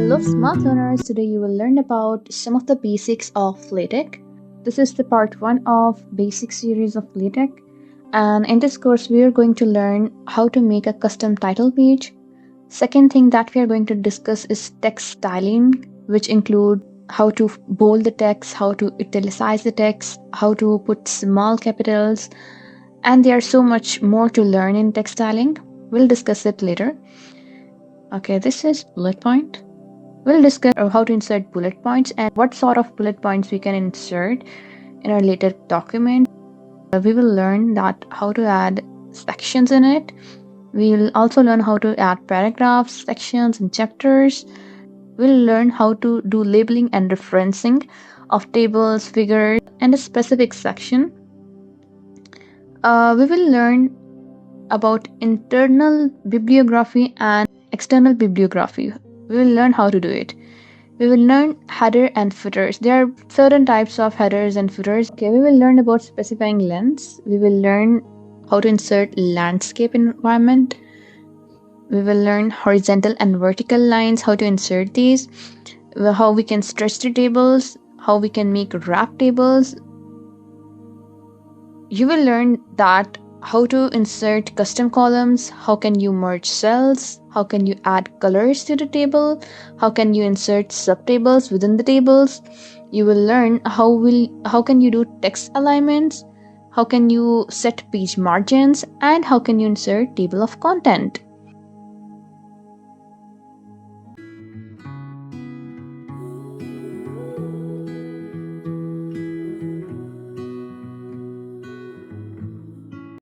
Hello smart learners, today you will learn about some of the basics of LaTeX. This is the part 1 of basic series of LaTeX, and in this course we are going to learn how to make a custom title page. Second thing that we are going to discuss is text styling, which include how to bold the text, how to italicize the text, how to put small capitals, and there's so much more to learn in text styling. We'll discuss it later. Okay, this is bullet point. We'll discuss how to insert bullet points and what sort of bullet points we can insert in our LaTeX document. We will learn that how to add sections in it. We'll also learn how to add paragraphs, sections, and chapters. We'll learn how to do labeling and referencing of tables, figures, and a specific section. We will learn about internal bibliography and external bibliography. We will learn how to do it. We will learn header and footers. There are certain types of headers and footers. Okay, we will learn about specifying lengths. We will learn how to insert landscape environment. We will learn horizontal and vertical lines, how to insert these, how we can stretch the tables, how we can make wrap tables. You will learn that how to insert custom columns, how can you merge cells, how can you add colors to the table, how can you insert subtables within the tables. You will learn how can you do text alignments, how can you set page margins, and how can you insert table of content.